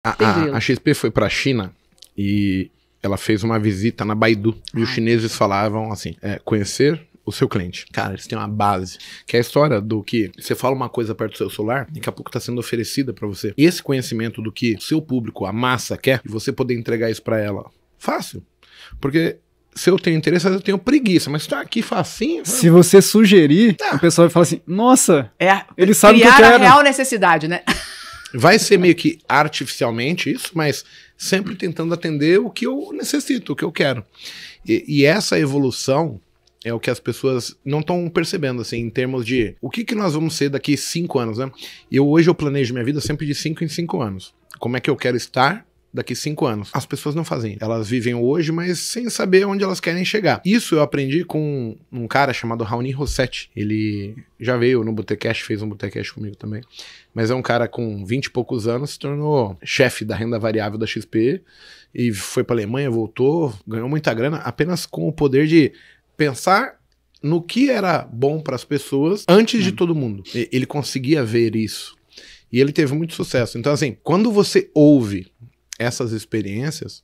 A XP foi para a China e ela fez uma visita na Baidu. E os chineses falavam assim, conhecer o seu cliente. Cara, eles têm uma base, que é a história do que você fala uma coisa perto do seu celular, daqui a pouco está sendo oferecida para você. Esse conhecimento do que o seu público, a massa quer, e você poder entregar isso para ela, fácil. Porque se eu tenho interesse, eu tenho preguiça, mas tá aqui facinho. Se você sugerir, o pessoal vai falar assim, nossa, ele sabe o que eu criar quero. a real necessidade, né? Vai ser meio que artificialmente isso, mas sempre tentando atender o que eu necessito, o que eu quero. E essa evolução é o que as pessoas não estão percebendo, assim, em termos de o que nós vamos ser daqui 5 anos, né? Hoje eu planejo minha vida sempre de 5 em 5 anos. Como é que eu quero estar daqui 5 anos? As pessoas não fazem. Elas vivem hoje, mas sem saber onde elas querem chegar. Isso eu aprendi com um cara chamado Raoni Rossetti. Ele já veio no Botecast, fez um Botecast comigo também. Mas é um cara com 20 e poucos anos, se tornou chefe da renda variável da XP e foi para a Alemanha, voltou, ganhou muita grana, apenas com o poder de pensar no que era bom para as pessoas antes de todo mundo. Ele conseguia ver isso. E ele teve muito sucesso. Então, assim, quando você ouve essas experiências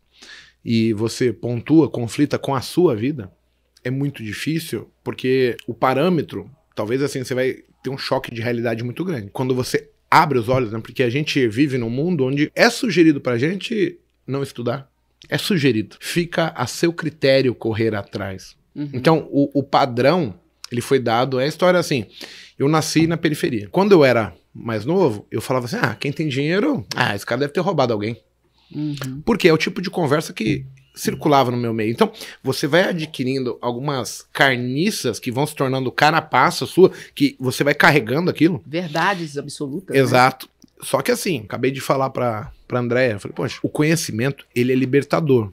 e você pontua, conflita com a sua vida, é muito difícil, porque o parâmetro, talvez assim, você vai ter um choque de realidade muito grande. Quando você abre os olhos, né? Porque a gente vive num mundo onde é sugerido pra gente não estudar. É sugerido. Fica a seu critério correr atrás. Então, o padrão, ele foi dado, é a história assim, eu nasci na periferia. Quando eu era mais novo, eu falava assim, quem tem dinheiro, esse cara deve ter roubado alguém. Porque é o tipo de conversa que circulava no meu meio. Então, você vai adquirindo algumas carniças que vão se tornando carapaça sua, que você vai carregando aquilo. Verdades absolutas. Exato. Né? Só que assim, acabei de falar pra Andréia, eu falei, poxa, o conhecimento, ele é libertador.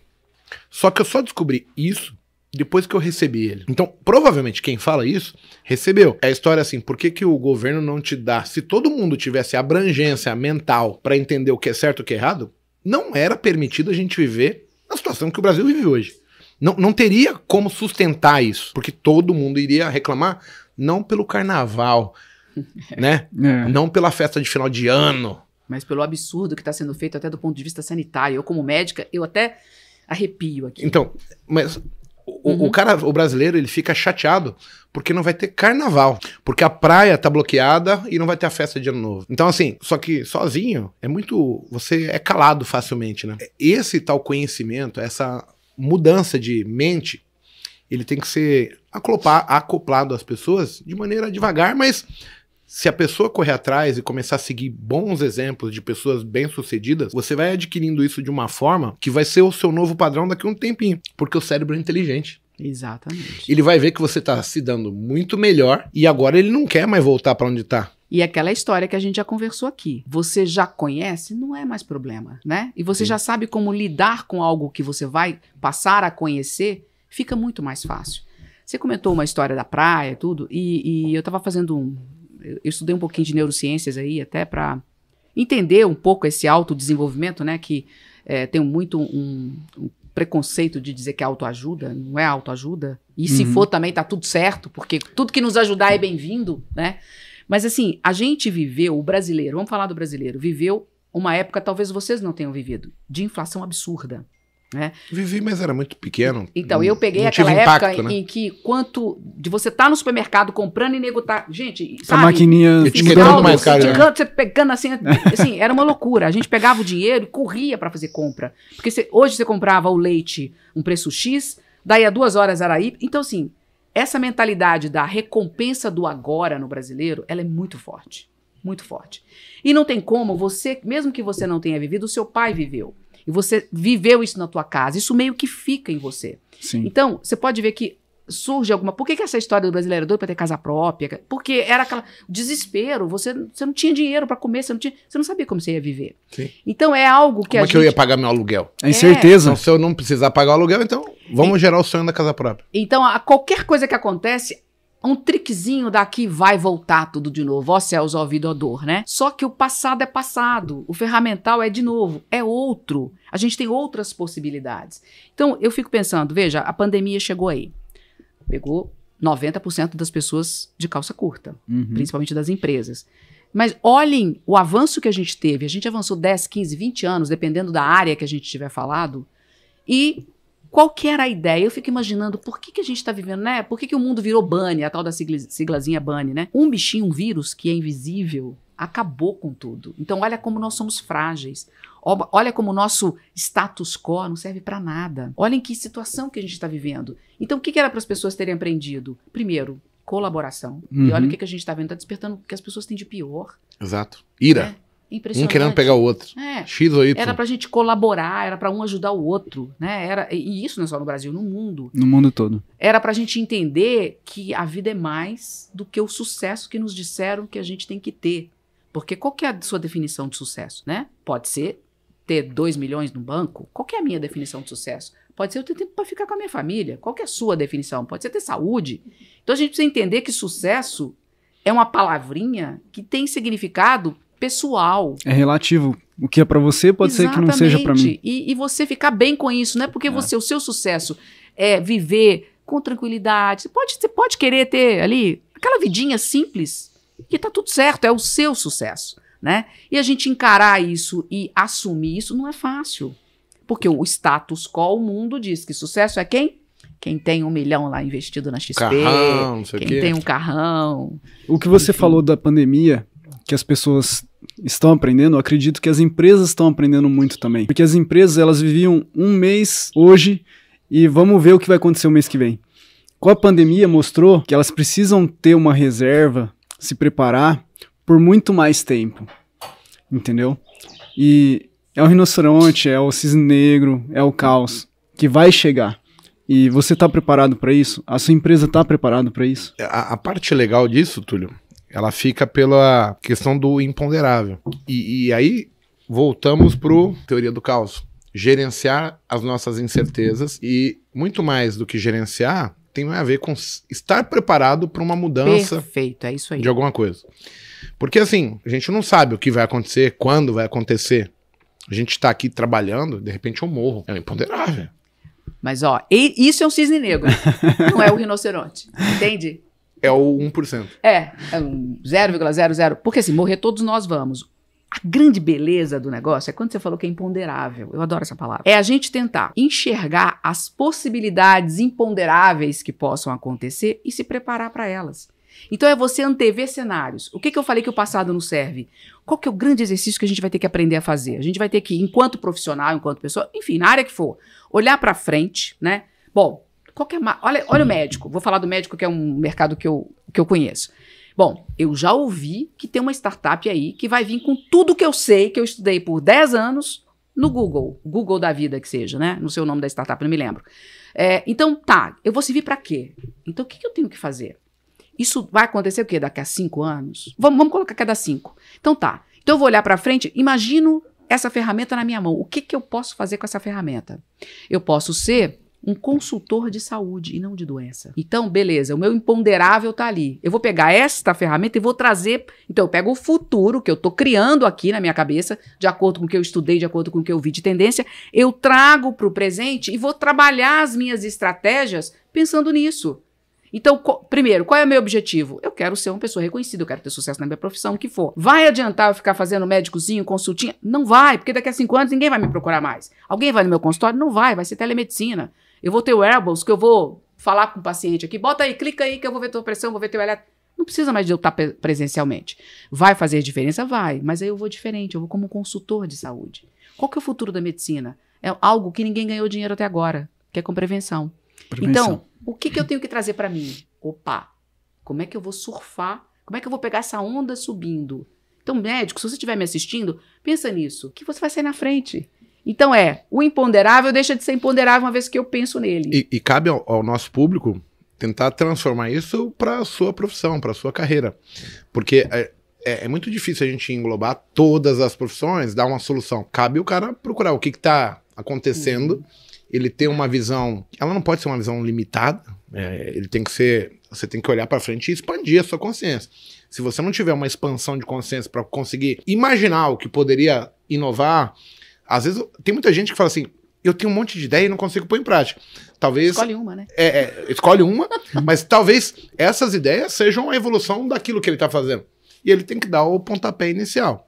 Só que eu só descobri isso depois que eu recebi ele. Então, provavelmente, quem fala isso, recebeu. É a história assim, por que o governo não te dá? Se todo mundo tivesse abrangência mental pra entender o que é certo e o que é errado, não era permitido a gente viver na situação que o Brasil vive hoje. Não teria como sustentar isso, porque todo mundo iria reclamar, não pelo carnaval, né? Não pela festa de final de ano. Mas pelo absurdo que está sendo feito até do ponto de vista sanitário. Eu, como médica, eu até arrepio aqui. Então, mas o brasileiro, ele fica chateado porque não vai ter carnaval, porque a praia tá bloqueada e não vai ter a festa de ano novo. Então assim, só que sozinho você é calado facilmente, né? Esse tal conhecimento, essa mudança de mente, ele tem que ser acoplado às pessoas de maneira devagar, mas se a pessoa correr atrás e começar a seguir bons exemplos de pessoas bem-sucedidas, você vai adquirindo isso de uma forma que vai ser o seu novo padrão daqui a um tempinho, porque o cérebro é inteligente. Exatamente. Ele vai ver que você está se dando muito melhor e agora ele não quer mais voltar para onde está. E aquela história que a gente já conversou aqui. Você já conhece, não é mais problema, né? E você já sabe como lidar com algo que você vai passar a conhecer, fica muito mais fácil. Você comentou uma história da praia e tudo, e eu estava fazendo eu estudei um pouquinho de neurociências aí, até para entender um pouco esse autodesenvolvimento, né? Que tem muito um preconceito de dizer que é autoajuda, não é autoajuda. E se for também tá tudo certo, porque tudo que nos ajudar é bem-vindo, né? Mas assim, a gente viveu, o brasileiro, vamos falar do brasileiro, viveu uma época, talvez vocês não tenham vivido, de inflação absurda. Né? Vivi, mas era muito pequeno. Então, eu peguei aquela época em que quanto de você tá no supermercado comprando e nego tá... Gente, sabe? A maquininha... mais caro, né? Você pegando assim, era uma loucura. A gente pegava o dinheiro e corria para fazer compra. Porque hoje você comprava o leite um preço X, daí a 2 horas era Y. Então, assim, essa mentalidade da recompensa do agora no brasileiro, ela é muito forte. Muito forte. E não tem como você, mesmo que você não tenha vivido, o seu pai viveu. E você viveu isso na tua casa. Isso meio que fica em você. Não. Então, você pode ver que surge alguma... Por que essa história do brasileiro é doido para ter casa própria? Porque era aquele desespero. Você não tinha dinheiro para comer, você não sabia como você ia viver. Sim. Então, é algo que como é que eu ia pagar meu aluguel? É incerteza. Então, se eu não precisar pagar o aluguel, então vamos gerar o sonho da casa própria. Então, qualquer coisa que acontece... Um triquezinho daqui vai voltar tudo de novo. Ó céus, ó ouvido, ó dor, né? Só que o passado é passado. O ferramental é de novo. É outro. A gente tem outras possibilidades. Então, eu fico pensando, veja, a pandemia chegou aí. Pegou 90% das pessoas de calça curta. Principalmente das empresas. Mas olhem o avanço que a gente teve. A gente avançou 10, 15, 20 anos, dependendo da área que a gente tiver falado. E qual que era a ideia? Eu fico imaginando por que a gente está vivendo, né? Por que o mundo virou BANI, a tal da siglazinha BANI, né? Um bichinho, um vírus que é invisível, acabou com tudo. Então olha como nós somos frágeis. Olha como o nosso status quo não serve para nada. Olhem que situação que a gente está vivendo. Então o que era para as pessoas terem aprendido? Primeiro, colaboração. E olha o que a gente está vendo. Está despertando o que as pessoas têm de pior. Exato. Ira. Impressionante. Um querendo pegar o outro. X ou Y. Era pra gente colaborar, era pra um ajudar o outro, né? E isso não é só no Brasil, no mundo. No mundo todo. Era pra gente entender que a vida é mais do que o sucesso que nos disseram que a gente tem que ter. Porque qual que é a sua definição de sucesso, né? Pode ser ter 2 milhões no banco. Qual que é a minha definição de sucesso? Pode ser eu ter tempo pra ficar com a minha família. Qual que é a sua definição? Pode ser ter saúde. Então a gente precisa entender que sucesso é uma palavrinha que tem significado pessoal. É relativo. O que é pra você pode ser que não seja pra mim. E você ficar bem com isso, não é porque o seu sucesso é viver com tranquilidade. Você pode querer ter ali aquela vidinha simples que tá tudo certo, é o seu sucesso, né? E a gente encarar isso e assumir isso não é fácil. Porque o status quo, o mundo diz que sucesso é quem? Quem tem 1 milhão lá investido na XP, carrão, não sei quem o quê. tem um carrão. O que você falou da pandemia, que as pessoas estão aprendendo, eu acredito que as empresas estão aprendendo muito também. Porque as empresas, elas viviam um mês hoje e vamos ver o que vai acontecer o mês que vem. Com a pandemia mostrou que elas precisam ter uma reserva, se preparar por muito mais tempo, entendeu? E é o rinoceronte, é o cisne negro, é o caos que vai chegar. E você está preparado para isso? A sua empresa está preparada para isso? A parte legal disso, Túlio, ela fica pela questão do imponderável. E aí voltamos para a teoria do caos. Gerenciar as nossas incertezas e muito mais do que gerenciar, tem a ver com estar preparado para uma mudança. Perfeito, é isso aí. De alguma coisa. Porque assim, a gente não sabe o que vai acontecer, quando vai acontecer. A gente está aqui trabalhando, de repente eu morro. É imponderável. Mas ó, isso é um cisne negro, não é o rinoceronte, entende? É o 1%. É um 0,00. Porque assim, morrer todos nós vamos. A grande beleza do negócio é quando você falou que é imponderável. Eu adoro essa palavra. É a gente tentar enxergar as possibilidades imponderáveis que possam acontecer e se preparar para elas. Então é você antever cenários. O que eu falei que o passado não serve? Qual que é o grande exercício que a gente vai ter que aprender a fazer? A gente vai ter que, enquanto profissional, enquanto pessoa, enfim, na área que for, olhar para frente, né? Bom, olha o médico. Vou falar do médico, que é um mercado que eu conheço. Bom, eu já ouvi que tem uma startup aí que vai vir com tudo que eu sei, que eu estudei por 10 anos no Google da vida que seja, né? Não sei o nome da startup, não me lembro. Então, tá, eu vou servir para quê? Então, o que eu tenho que fazer? Isso vai acontecer o quê? Daqui a 5 anos? Vamos colocar cada 5. Então tá. Então eu vou olhar para frente, imagino essa ferramenta na minha mão. O que eu posso fazer com essa ferramenta? Eu posso ser um consultor de saúde e não de doença. Então, beleza, o meu imponderável tá ali. Eu vou pegar esta ferramenta e vou trazer... Então, eu pego o futuro que eu tô criando aqui na minha cabeça, de acordo com o que eu estudei, de acordo com o que eu vi de tendência, eu trago para o presente e vou trabalhar as minhas estratégias pensando nisso. Então, primeiro, qual é o meu objetivo? Eu quero ser uma pessoa reconhecida, eu quero ter sucesso na minha profissão, o que for. Vai adiantar eu ficar fazendo médicozinho, consultinha? Não vai, porque daqui a 5 anos ninguém vai me procurar mais. Alguém vai no meu consultório? Não vai ser telemedicina. Eu vou ter wearables, que eu vou falar com o paciente aqui, bota aí, clica aí que eu vou ver tua pressão, vou ver teu eletro. Não precisa mais de eu estar presencialmente. Vai fazer diferença? Vai, mas aí eu vou diferente, eu vou como consultor de saúde. Qual que é o futuro da medicina? É algo que ninguém ganhou dinheiro até agora, que é com prevenção. Então, o que eu tenho que trazer para mim? Opa, como é que eu vou surfar? Como é que eu vou pegar essa onda subindo? Então, médico, se você estiver me assistindo, pensa nisso, que você vai sair na frente. Então o imponderável deixa de ser imponderável uma vez que eu penso nele. E cabe ao nosso público tentar transformar isso para a sua profissão, para a sua carreira. Porque é muito difícil a gente englobar todas as profissões, dar uma solução. Cabe o cara procurar o que está acontecendo, ele ter uma visão, ela não pode ser uma visão limitada, ele tem que ser, você tem que olhar para frente e expandir a sua consciência. Se você não tiver uma expansão de consciência para conseguir imaginar o que poderia inovar, às vezes tem muita gente que fala assim, eu tenho um monte de ideia e não consigo pôr em prática. Talvez... Escolhe uma, né? Escolhe uma, mas talvez essas ideias sejam a evolução daquilo que ele está fazendo. e ele tem que dar o pontapé inicial.